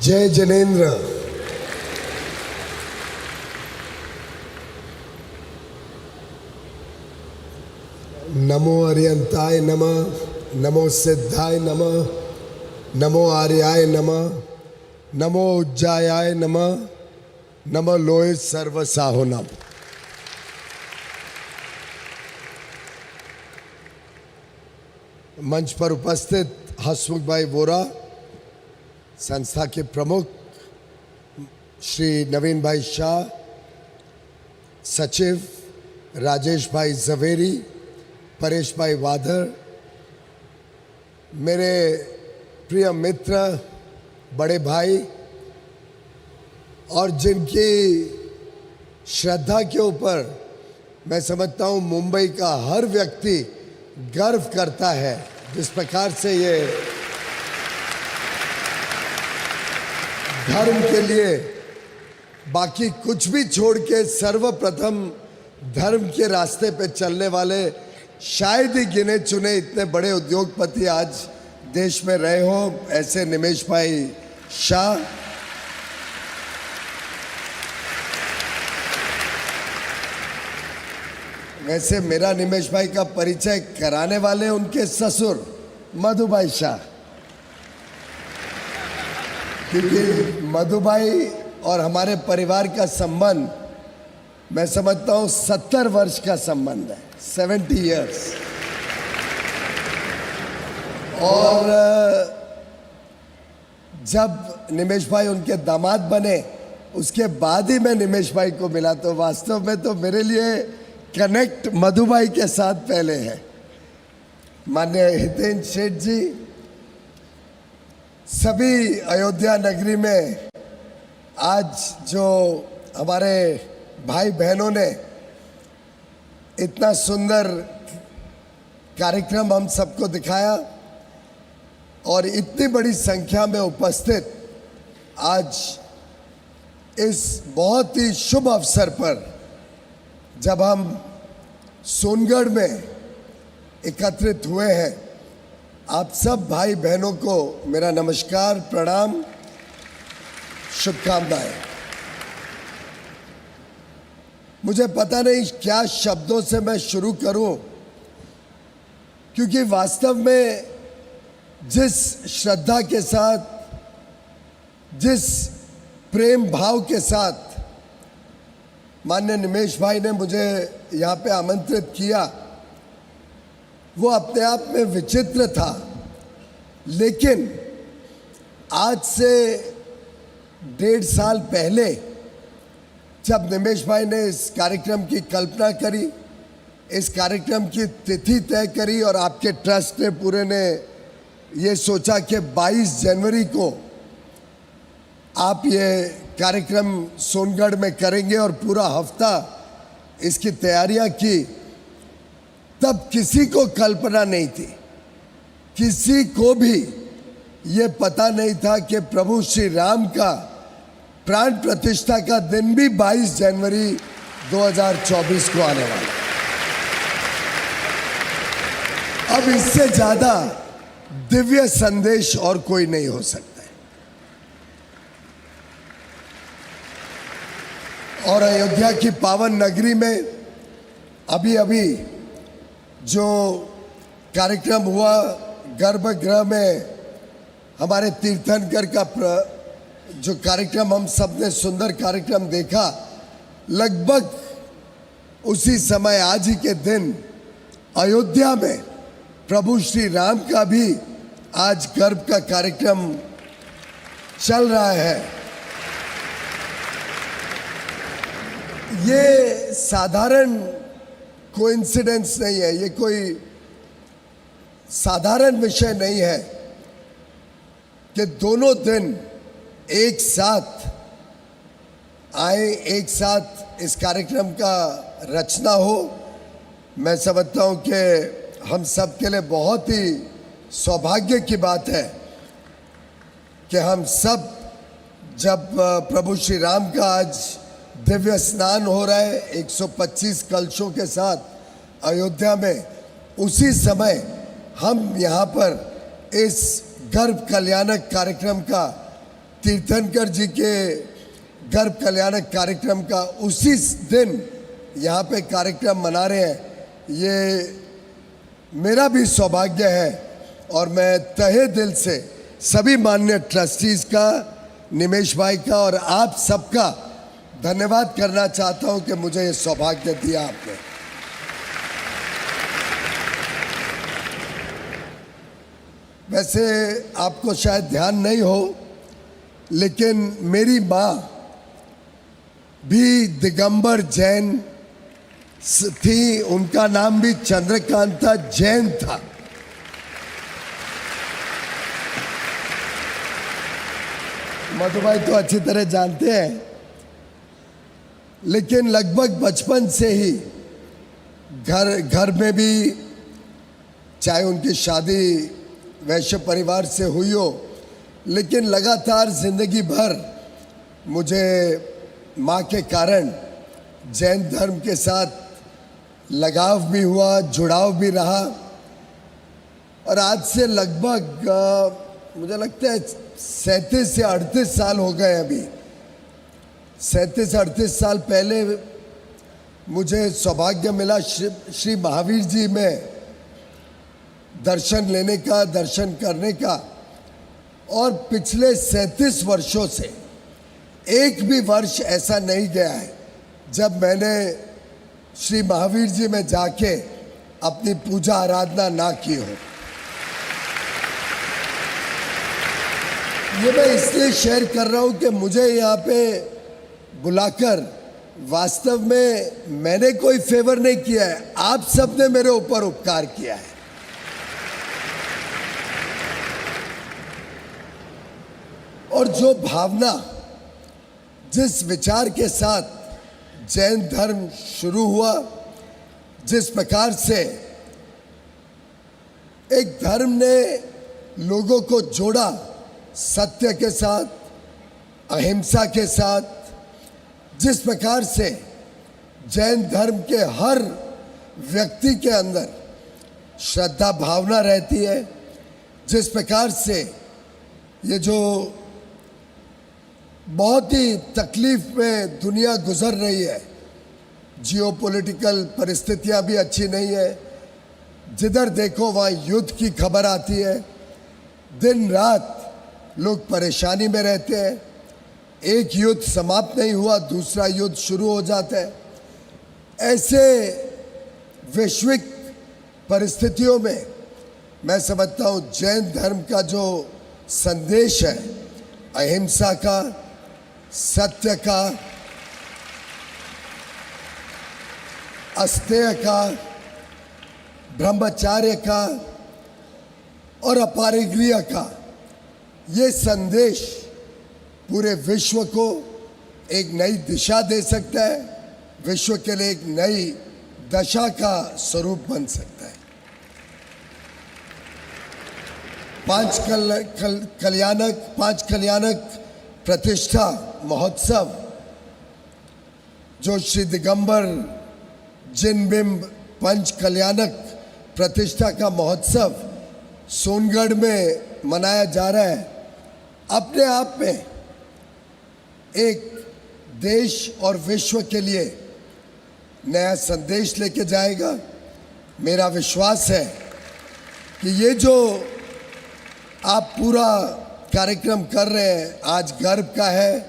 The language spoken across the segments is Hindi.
जय जनेन्द्र। नमो अर्यंताय नमः, नमो सिद्धाय नमः, नमो आर्याय नमः, नमो उज्जायाय नमः, नमो लोहे सर्वसाहुनम। मंच पर उपस्थित हसमुख भाई वोरा, संस्था के प्रमुख श्री नवीन भाई शाह, सचिव राजेश भाई जवेरी, परेश भाई वाधर, मेरे प्रिय मित्र, बड़े भाई और जिनकी श्रद्धा के ऊपर मैं समझता हूँ मुंबई का हर व्यक्ति गर्व करता है, जिस प्रकार से ये धर्म के लिए बाकी कुछ भी छोड़ के सर्वप्रथम धर्म के रास्ते पे चलने वाले शायद ही गिने चुने इतने बड़े उद्योगपति आज देश में रहे हो, ऐसे निमेश भाई शाह। वैसे मेरा निमेश भाई का परिचय कराने वाले उनके ससुर मधु भाई शाह, क्योंकि मधु भाई और हमारे परिवार का संबंध मैं समझता हूँ 70 वर्ष का संबंध है, 70 इयर्स। और जब निमेश भाई उनके दामाद बने उसके बाद ही मैं निमेश भाई को मिला, तो वास्तव में तो मेरे लिए कनेक्ट मधु भाई के साथ पहले है। माननीय हितेंद्र शेठ जी, सभी अयोध्या नगरी में आज जो हमारे भाई बहनों ने इतना सुंदर कार्यक्रम हम सबको दिखाया और इतनी बड़ी संख्या में उपस्थित आज इस बहुत ही शुभ अवसर पर जब हम सोनगढ़ में एकत्रित हुए हैं, आप सब भाई बहनों को मेरा नमस्कार, प्रणाम, शुभकामनाएं। मुझे पता नहीं क्या शब्दों से मैं शुरू करूं, क्योंकि वास्तव में जिस श्रद्धा के साथ, जिस प्रेम भाव के साथ माननीय निमेश भाई ने मुझे यहाँ पे आमंत्रित किया, वो अपने आप में विचित्र था। लेकिन आज से 1.5 साल पहले जब निमेश भाई ने इस कार्यक्रम की कल्पना करी, इस कार्यक्रम की तिथि तय करी और आपके ट्रस्ट ने पूरे ने ये सोचा कि 22 जनवरी को आप ये कार्यक्रम सोनगढ़ में करेंगे और पूरा हफ्ता इसकी तैयारियां की, तब किसी को कल्पना नहीं थी, किसी को भी ये पता नहीं था कि प्रभु श्री राम का प्राण प्रतिष्ठा का दिन भी 22 जनवरी 2024 को आने वाला। अब इससे ज्यादा दिव्य संदेश और कोई नहीं हो सकता है। और अयोध्या की पावन नगरी में अभी अभी जो कार्यक्रम हुआ, गर्भगृह में हमारे तीर्थंकर का जो कार्यक्रम हम सब ने सुंदर कार्यक्रम देखा, लगभग उसी समय आज ही के दिन अयोध्या में प्रभु श्री राम का भी आज गर्भ का कार्यक्रम चल रहा है। ये साधारण कोइंसिडेंस नहीं है, ये कोई साधारण विषय नहीं है कि दोनों दिन एक साथ आए, एक साथ इस कार्यक्रम का रचना हो। मैं समझता हूँ कि हम सब के लिए बहुत ही सौभाग्य की बात है कि हम सब जब प्रभु श्री राम का आज दिव्य स्नान हो रहा है 125 कलशों के साथ अयोध्या में, उसी समय हम यहाँ पर इस गर्भ कल्याणक कार्यक्रम का तीर्थंकर जी के गर्भ कल्याणक कार्यक्रम का उसी दिन यहाँ पे कार्यक्रम मना रहे हैं, ये मेरा भी सौभाग्य है। और मैं तहे दिल से सभी माननीय ट्रस्टीज का, निमेश भाई का और आप सबका धन्यवाद करना चाहता हूं कि मुझे ये सौभाग्य दिया आपने। वैसे आपको शायद ध्यान नहीं हो, लेकिन मेरी माँ भी दिगंबर जैन थी, उनका नाम भी चंद्रकांता जैन था। मधु भाई तो अच्छी तरह जानते हैं, लेकिन लगभग बचपन से ही घर में भी, चाहे उनकी शादी वैश्य परिवार से हुई हो, लेकिन लगातार जिंदगी भर मुझे माँ के कारण जैन धर्म के साथ लगाव भी हुआ, जुड़ाव भी रहा। और आज से लगभग मुझे लगता है 37 से 38 साल हो गए। अभी 37 से 38 साल पहले मुझे सौभाग्य मिला श्री महावीर जी में दर्शन लेने का, दर्शन करने का। और पिछले 37 वर्षों से एक भी वर्ष ऐसा नहीं गया है जब मैंने श्री महावीर जी में जाके अपनी पूजा आराधना ना की हो। ये मैं इसलिए शेयर कर रहा हूं कि मुझे यहाँ पे बुलाकर वास्तव में मैंने कोई फेवर नहीं किया है, आप सब ने मेरे ऊपर उपकार किया है। और जो भावना, जिस विचार के साथ जैन धर्म शुरू हुआ, जिस प्रकार से एक धर्म ने लोगों को जोड़ा सत्य के साथ, अहिंसा के साथ, जिस प्रकार से जैन धर्म के हर व्यक्ति के अंदर श्रद्धा भावना रहती है, जिस प्रकार से ये जो बहुत ही तकलीफ में दुनिया गुजर रही है, जियोपॉलिटिकल परिस्थितियां भी अच्छी नहीं है, जिधर देखो वहाँ युद्ध की खबर आती है, दिन रात लोग परेशानी में रहते हैं, एक युद्ध समाप्त नहीं हुआ दूसरा युद्ध शुरू हो जाता है। ऐसे वैश्विक परिस्थितियों में मैं समझता हूँ जैन धर्म का जो संदेश है, अहिंसा का, सत्य का, अस्तेय का, ब्रह्मचार्य का और अपारिग्रिय का, ये संदेश पूरे विश्व को एक नई दिशा दे सकता है, विश्व के लिए एक नई दशा का स्वरूप बन सकता है। पांच कल्याणक प्रतिष्ठा महोत्सव जो श्री दिगंबर जिनबिंब पंच कल्याणक प्रतिष्ठा का महोत्सव सोनगढ़ में मनाया जा रहा है, अपने आप में एक देश और विश्व के लिए नया संदेश लेके जाएगा। मेरा विश्वास है कि ये जो आप पूरा कार्यक्रम कर रहे हैं, आज गर्भ का है,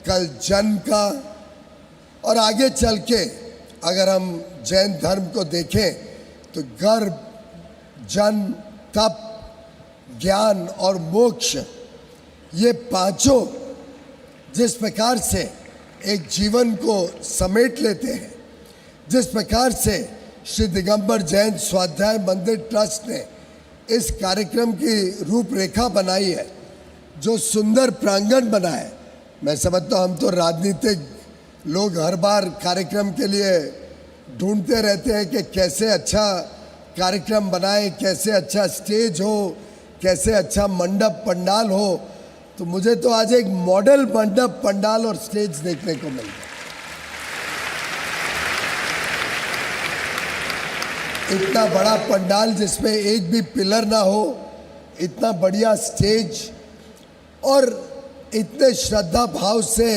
कल जन्म का, और आगे चल के अगर हम जैन धर्म को देखें तो गर्भ, जन्म, तप, ज्ञान और मोक्ष, ये पांचों जिस प्रकार से एक जीवन को समेट लेते हैं, जिस प्रकार से श्री दिगंबर जैन स्वाध्याय मंदिर ट्रस्ट ने इस कार्यक्रम की रूपरेखा बनाई है, जो सुंदर प्रांगण बना है, मैं समझता हूँ हम तो राजनीतिक लोग हर बार कार्यक्रम के लिए ढूंढते रहते हैं कि कैसे अच्छा कार्यक्रम बनाए, कैसे अच्छा स्टेज हो, कैसे अच्छा मंडप पंडाल हो। तो मुझे तो आज एक मॉडल मंडप पंडाल और स्टेज देखने को मिल गया। इतना बड़ा पंडाल जिसमें एक भी पिलर ना हो, इतना बढ़िया स्टेज, और इतने श्रद्धा भाव से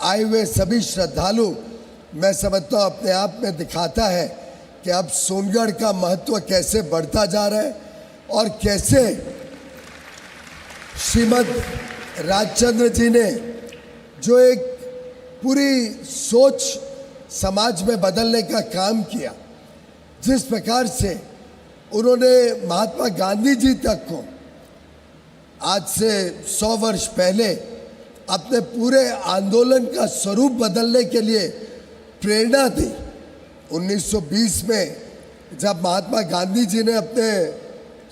आए हुए सभी श्रद्धालु, मैं समझता हूँ अपने आप में दिखाता है कि अब सोनगढ़ का महत्व कैसे बढ़ता जा रहा है और कैसे श्रीमद राजचंद्र जी ने जो एक पूरी सोच समाज में बदलने का काम किया, जिस प्रकार से उन्होंने महात्मा गांधी जी तक को आज से 100 वर्ष पहले अपने पूरे आंदोलन का स्वरूप बदलने के लिए प्रेरणा दी। 1920 में जब महात्मा गांधी जी ने अपने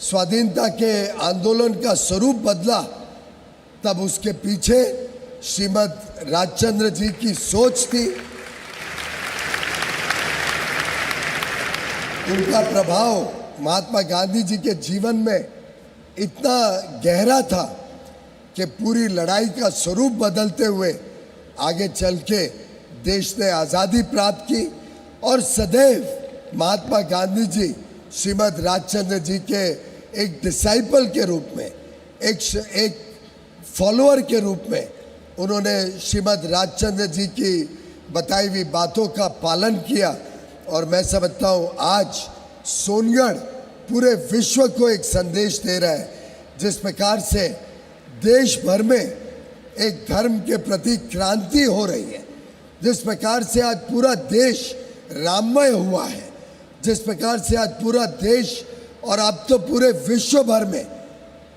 स्वाधीनता के आंदोलन का स्वरूप बदला, तब उसके पीछे श्रीमद राजचंद्र जी की सोच थी। उनका प्रभाव महात्मा गांधी जी के जीवन में इतना गहरा था कि पूरी लड़ाई का स्वरूप बदलते हुए आगे चल के देश ने आज़ादी प्राप्त की और सदैव महात्मा गांधी जी श्रीमद राजचंद्र जी के एक डिसाइपल के रूप में, एक फॉलोअर के रूप में उन्होंने श्रीमद राजचंद्र जी की बताई हुई बातों का पालन किया। और मैं समझता हूँ आज सोनगढ़ पूरे विश्व को एक संदेश दे रहा है, जिस प्रकार से देश भर में एक धर्म के प्रति क्रांति हो रही है, जिस प्रकार से आज पूरा देश राममय हुआ है, जिस प्रकार से आज पूरा देश और अब तो पूरे विश्व भर में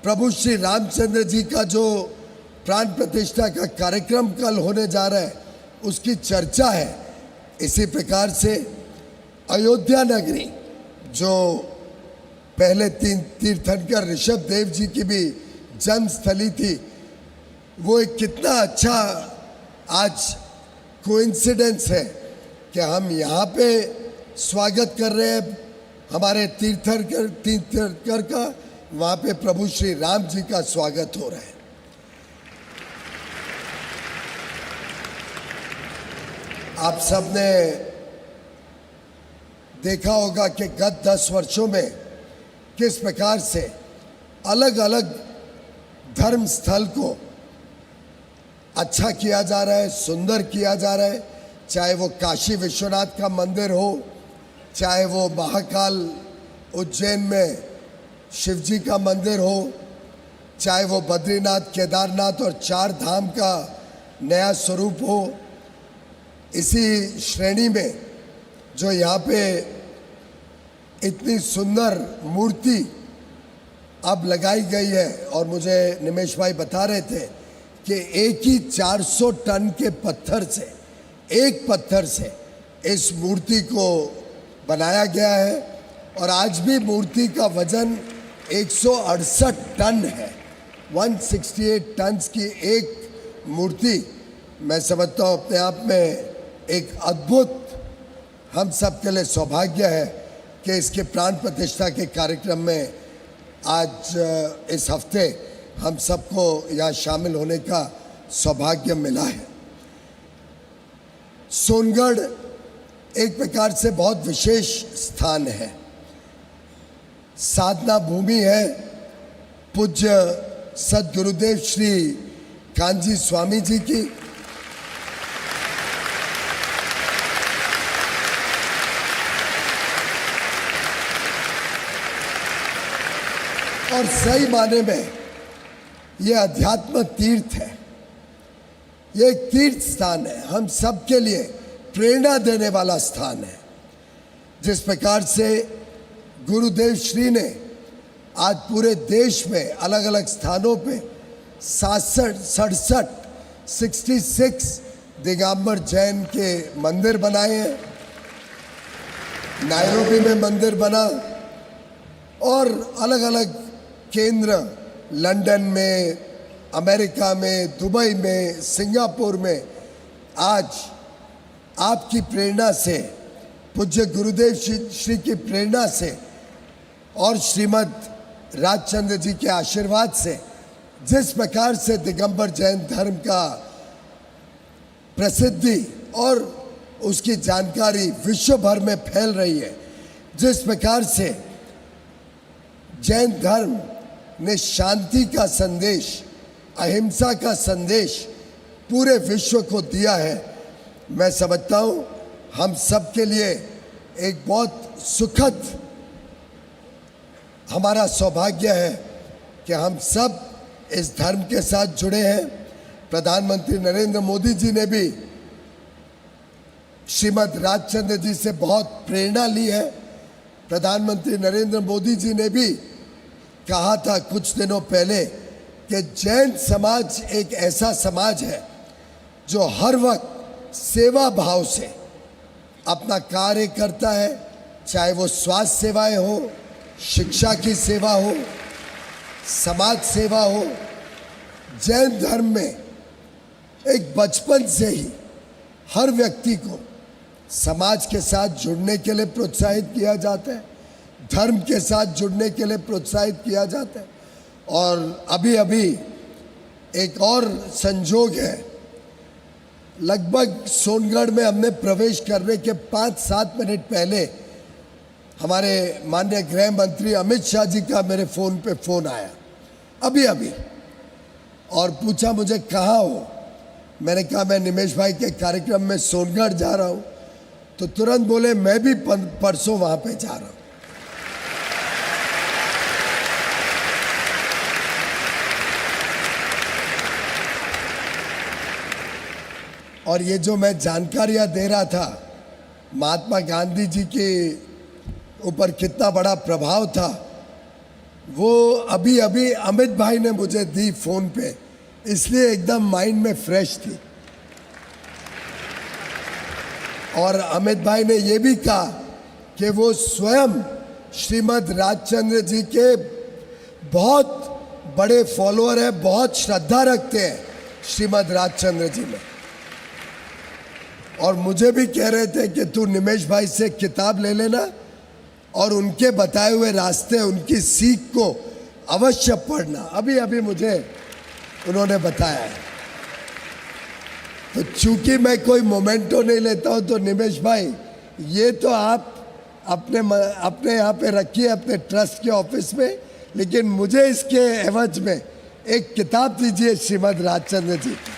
प्रभु श्री रामचंद्र जी का जो प्राण प्रतिष्ठा का कार्यक्रम कल होने जा रहा है उसकी चर्चा है। इसी प्रकार से अयोध्या नगरी जो पहले तीर्थंकर ऋषभ देव जी की भी जन्मस्थली थी, वो एक कितना अच्छा आज कोइंसिडेंस है कि हम यहाँ पे स्वागत कर रहे हैं हमारे तीर्थंकर का, वहाँ पे प्रभु श्री राम जी का स्वागत हो रहा है। आप सबने देखा होगा कि गत 10 वर्षों में किस प्रकार से अलग अलग धर्म स्थल को अच्छा किया जा रहा है, सुंदर किया जा रहा है। चाहे वो काशी विश्वनाथ का मंदिर हो, चाहे वो महाकाल उज्जैन में शिव जी का मंदिर हो, चाहे वो बद्रीनाथ, केदारनाथ और 4 धाम का नया स्वरूप हो। इसी श्रेणी में जो यहाँ पे इतनी सुंदर मूर्ति अब लगाई गई है, और मुझे निमेश भाई बता रहे थे कि एक ही 400 टन के पत्थर से, एक पत्थर से इस मूर्ति को बनाया गया है और आज भी मूर्ति का वजन 168 टन है। 168 टन की एक मूर्ति मैं समझता हूँ अपने आप में एक अद्भुत हम सब के लिए सौभाग्य है कि इसके प्राण प्रतिष्ठा के कार्यक्रम में आज इस हफ्ते हम सबको यहाँ शामिल होने का सौभाग्य मिला है। सोनगढ़ एक प्रकार से बहुत विशेष स्थान है, साधना भूमि है। पूज्य सद्गुरुदेव श्री कांजी स्वामी जी की और सही माने में ये अध्यात्म तीर्थ है, ये एक तीर्थ स्थान है, हम सब के लिए प्रेरणा देने वाला स्थान है। जिस प्रकार से गुरुदेव श्री ने आज पूरे देश में अलग अलग स्थानों पे 66 दिगंबर जैन के मंदिर बनाए हैं। नायरोबी में मंदिर बना और अलग अलग केंद्र लंदन में, अमेरिका में, दुबई में, सिंगापुर में आज आपकी प्रेरणा से, पूज्य गुरुदेव श्री की प्रेरणा से और श्रीमद राजचंद्र जी के आशीर्वाद से जिस प्रकार से दिगंबर जैन धर्म का प्रसिद्धि और उसकी जानकारी विश्व भर में फैल रही है, जिस प्रकार से जैन धर्म ने शांति का संदेश अहिंसा का संदेश पूरे विश्व को दिया है, मैं समझता हूँ हम सब के लिए एक बहुत सुखद हमारा सौभाग्य है कि हम सब इस धर्म के साथ जुड़े हैं। प्रधानमंत्री नरेंद्र मोदी जी ने भी श्रीमद् राजचंद्र जी से बहुत प्रेरणा ली है। प्रधानमंत्री नरेंद्र मोदी जी ने भी कहा था कुछ दिनों पहले कि जैन समाज एक ऐसा समाज है जो हर वक्त सेवा भाव से अपना कार्य करता है, चाहे वो स्वास्थ्य सेवाएं हो, शिक्षा की सेवा हो, समाज सेवा हो। जैन धर्म में एक बचपन से ही हर व्यक्ति को समाज के साथ जुड़ने के लिए प्रोत्साहित किया जाता है, धर्म के साथ जुड़ने के लिए प्रोत्साहित किया जाता है। और अभी अभी एक और संजोग है, लगभग सोनगढ़ में हमने प्रवेश करने के 5-7 मिनट पहले हमारे माननीय गृह मंत्री अमित शाह जी का मेरे फ़ोन पे फ़ोन आया अभी अभी, और पूछा मुझे कहाँ हो। मैंने कहा मैं निमेश भाई के कार्यक्रम में सोनगढ़ जा रहा हूँ। तो तुरंत बोले मैं भी परसों वहाँ पे जा रहा हूँ। और ये जो मैं जानकारियाँ दे रहा था महात्मा गांधी जी के ऊपर कितना बड़ा प्रभाव था, वो अभी अभी अमित भाई ने मुझे दी फ़ोन पे, इसलिए एकदम माइंड में फ्रेश थी। और अमित भाई ने ये भी कहा कि वो स्वयं श्रीमद् राजचंद्र जी के बहुत बड़े फॉलोअर हैं, बहुत श्रद्धा रखते हैं श्रीमद् राजचंद्र जी में। और मुझे भी कह रहे थे कि तू निमेश भाई से किताब ले लेना और उनके बताए हुए रास्ते, उनकी सीख को अवश्य पढ़ना। अभी अभी मुझे उन्होंने बताया है। तो चूंकि मैं कोई मोमेंटो नहीं लेता हूं, तो निमेश भाई ये तो आप अपने यहाँ पे रखिए अपने ट्रस्ट के ऑफिस में, लेकिन मुझे इसके एवज में एक किताब दीजिए श्रीमद् राजचंद्र जी की।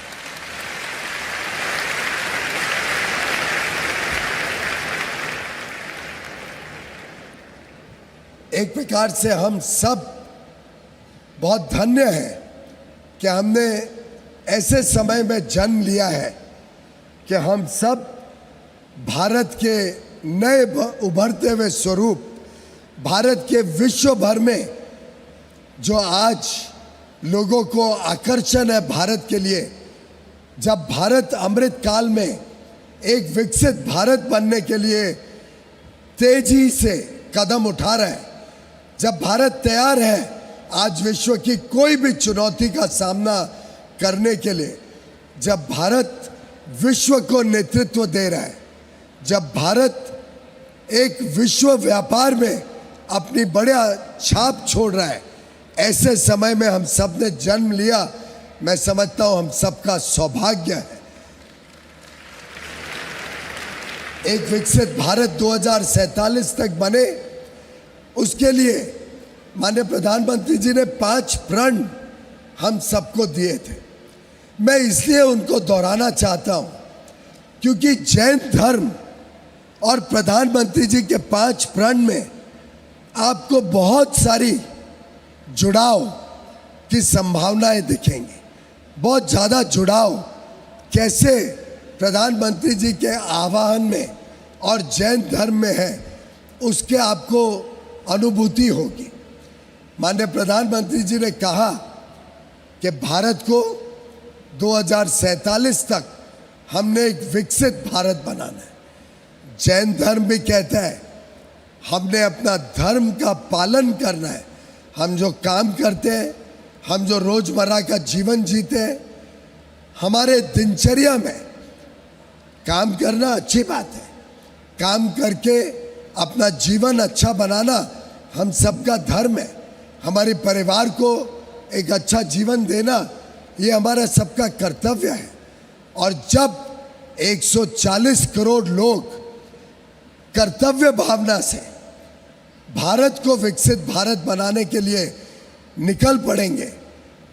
एक प्रकार से हम सब बहुत धन्य हैं कि हमने ऐसे समय में जन्म लिया है कि हम सब भारत के नए उभरते हुए स्वरूप, भारत के विश्व भर में जो आज लोगों को आकर्षण है भारत के लिए, जब भारत अमृत काल में एक विकसित भारत बनने के लिए तेजी से कदम उठा रहा है, जब भारत तैयार है आज विश्व की कोई भी चुनौती का सामना करने के लिए, जब भारत विश्व को नेतृत्व दे रहा है, जब भारत एक विश्व व्यापार में अपनी बड़ा छाप छोड़ रहा है, ऐसे समय में हम सब ने जन्म लिया। मैं समझता हूं हम सबका सौभाग्य है। एक विकसित भारत 2047 तक बने, उसके लिए माननीय प्रधानमंत्री जी ने 5 प्रण हम सबको दिए थे। मैं इसलिए उनको दोहराना चाहता हूं क्योंकि जैन धर्म और प्रधानमंत्री जी के 5 प्रण में आपको बहुत सारी जुड़ाव की संभावनाएं दिखेंगी, बहुत ज़्यादा जुड़ाव कैसे प्रधानमंत्री जी के आह्वान में और जैन धर्म में है, उसके आपको अनुभूति होगी। माननीय प्रधानमंत्री जी ने कहा कि भारत को 2047 तक हमने एक विकसित भारत बनाना है। जैन धर्म भी कहता है हमने अपना धर्म का पालन करना है। हम जो काम करते हैं, हम जो रोजमर्रा का जीवन जीते हैं, हमारे दिनचर्या में काम करना अच्छी बात है, काम करके अपना जीवन अच्छा बनाना हम सबका धर्म है। हमारे परिवार को एक अच्छा जीवन देना ये हमारा सबका कर्तव्य है। और जब 140 करोड़ लोग कर्तव्य भावना से भारत को विकसित भारत बनाने के लिए निकल पड़ेंगे,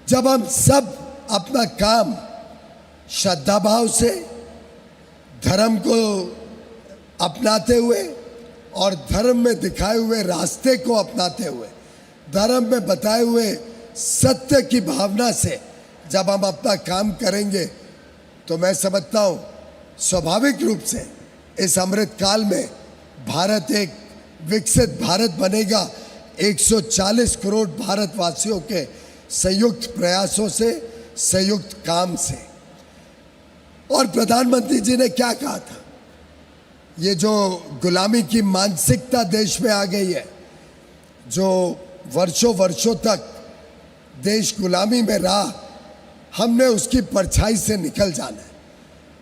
जब हम सब अपना काम श्रद्धा भाव से, धर्म को अपनाते हुए और धर्म में दिखाए हुए रास्ते को अपनाते हुए, धर्म में बताए हुए सत्य की भावना से जब हम अपना काम करेंगे तो मैं समझता हूँ स्वाभाविक रूप से इस अमृत काल में भारत एक विकसित भारत बनेगा। 140 करोड़ भारतवासियों के संयुक्त प्रयासों से, संयुक्त काम से। और प्रधानमंत्री जी ने क्या कहा था, ये जो गुलामी की मानसिकता देश में आ गई है, जो वर्षों वर्षों तक देश गुलामी में रहा, हमने उसकी परछाई से निकल जाना है।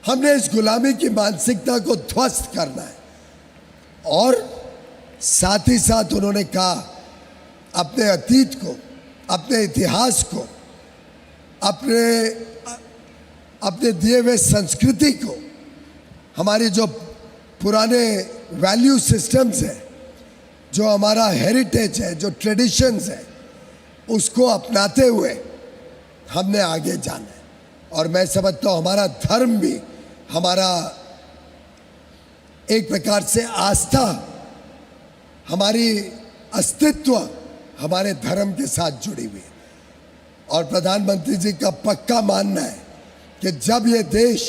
हमने इस गुलामी की मानसिकता को ध्वस्त करना है। और साथ ही साथ उन्होंने कहा अपने अतीत को, अपने इतिहास को, अपने दिए हुए संस्कृति को, हमारी जो पुराने वैल्यू सिस्टम्स है, जो हमारा हेरिटेज है, जो ट्रेडिशंस है, उसको अपनाते हुए हमने आगे जाना है। और मैं समझता हूँ हमारा धर्म भी, हमारा एक प्रकार से आस्था, हमारी अस्तित्व हमारे धर्म के साथ जुड़ी हुई है। और प्रधानमंत्री जी का पक्का मानना है कि जब ये देश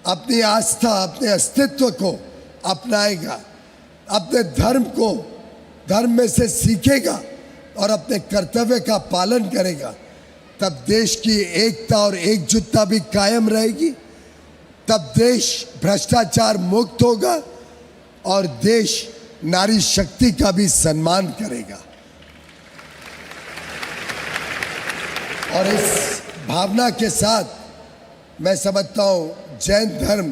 अपनी आस्था, अपने अस्तित्व को अपनाएगा, अपने धर्म को धर्म में से सीखेगा और अपने कर्तव्य का पालन करेगा, तब देश की एकता और एकजुटता भी कायम रहेगी। तब देश भ्रष्टाचार मुक्त होगा और देश नारी शक्ति का भी सम्मान करेगा। और इस भावना के साथ मैं समझता हूँ जैन धर्म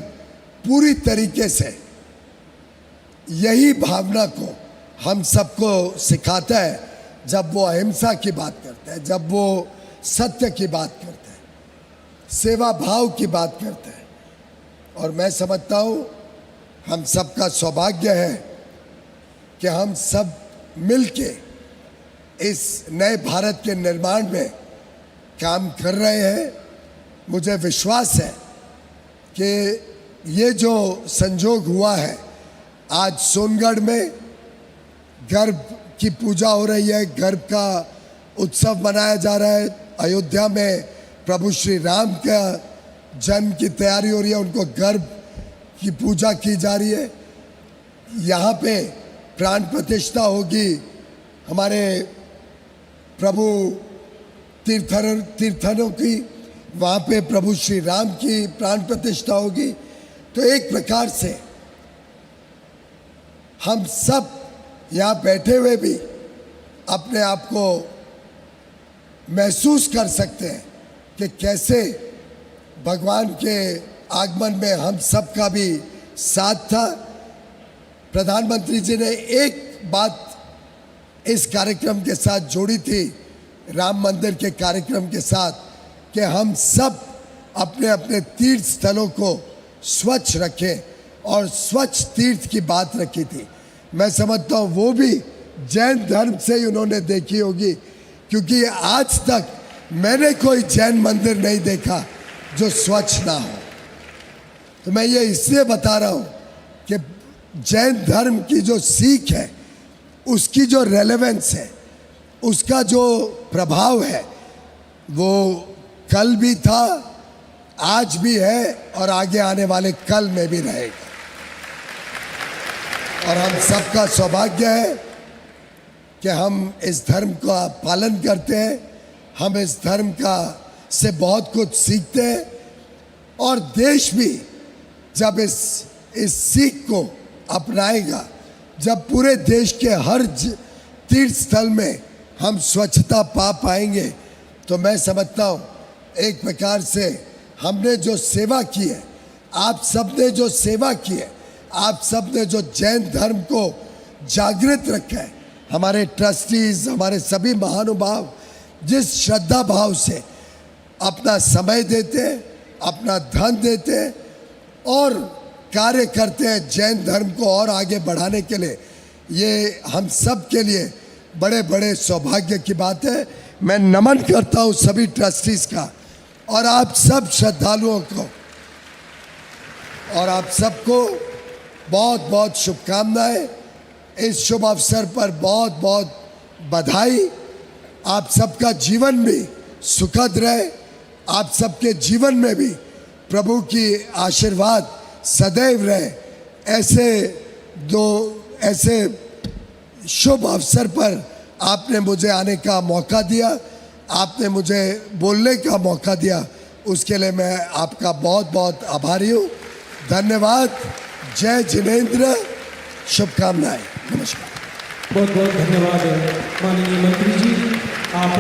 पूरी तरीके से यही भावना को हम सबको सिखाता है जब वो अहिंसा की बात करता है, जब वो सत्य की बात करता है, सेवा भाव की बात करता है। और मैं समझता हूँ हम सबका सौभाग्य है कि हम सब मिलके इस नए भारत के निर्माण में काम कर रहे हैं। मुझे विश्वास है कि ये जो संजोग हुआ है, आज सोनगढ़ में गर्भ की पूजा हो रही है, गर्भ का उत्सव मनाया जा रहा है। अयोध्या में प्रभु श्री राम का जन्म की तैयारी हो रही है, उनको गर्भ की पूजा की जा रही है। यहाँ पे प्राण प्रतिष्ठा होगी हमारे प्रभु तीर्थनों की, वहाँ पे प्रभु श्री राम की प्राण प्रतिष्ठा होगी। तो एक प्रकार से हम सब यहाँ बैठे हुए भी अपने आप को महसूस कर सकते हैं कि कैसे भगवान के आगमन में हम सब का भी साथ था। प्रधानमंत्री जी ने एक बात इस कार्यक्रम के साथ जोड़ी थी, राम मंदिर के कार्यक्रम के साथ, कि हम सब अपने अपने तीर्थ स्थलों को स्वच्छ रखें और स्वच्छ तीर्थ की बात रखी थी। मैं समझता हूँ वो भी जैन धर्म से ही उन्होंने देखी होगी, क्योंकि आज तक मैंने कोई जैन मंदिर नहीं देखा जो स्वच्छ ना हो। तो मैं ये इसलिए बता रहा हूँ कि जैन धर्म की जो सीख है, उसकी जो रेलेवेंस है, उसका जो प्रभाव है, वो कल भी था, आज भी है और आगे आने वाले कल में भी रहेगा। और हम सबका सौभाग्य है कि हम इस धर्म का पालन करते हैं, हम इस धर्म का से बहुत कुछ सीखते हैं। और देश भी जब इस सीख को अपनाएगा, जब पूरे देश के हर तीर्थ स्थल में हम स्वच्छता पा पाएंगे, तो मैं समझता हूँ एक प्रकार से हमने जो सेवा की है, आप सब ने जो सेवा की है, आप सब ने जो जैन धर्म को जागृत रखा है, हमारे ट्रस्टीज, हमारे सभी महानुभाव जिस श्रद्धा भाव से अपना समय देते हैं, अपना धन देते हैं और कार्य करते हैं जैन धर्म को और आगे बढ़ाने के लिए, ये हम सब के लिए बड़े बड़े सौभाग्य की बात है। मैं नमन करता हूँ सभी ट्रस्टीज का और आप सब श्रद्धालुओं को और आप सबको बहुत बहुत शुभकामनाएं। इस शुभ अवसर पर बहुत बहुत बधाई। आप सबका जीवन भी सुखद रहे, आप सबके जीवन में भी प्रभु की आशीर्वाद सदैव रहे। ऐसे शुभ अवसर पर आपने मुझे आने का मौका दिया, आपने मुझे बोलने का मौका दिया, उसके लिए मैं आपका बहुत बहुत आभारी हूँ। धन्यवाद। जय जिनेंद्र। शुभकामनाएं। नमस्कार। बहुत बहुत धन्यवाद माननीय मंत्री जी। आप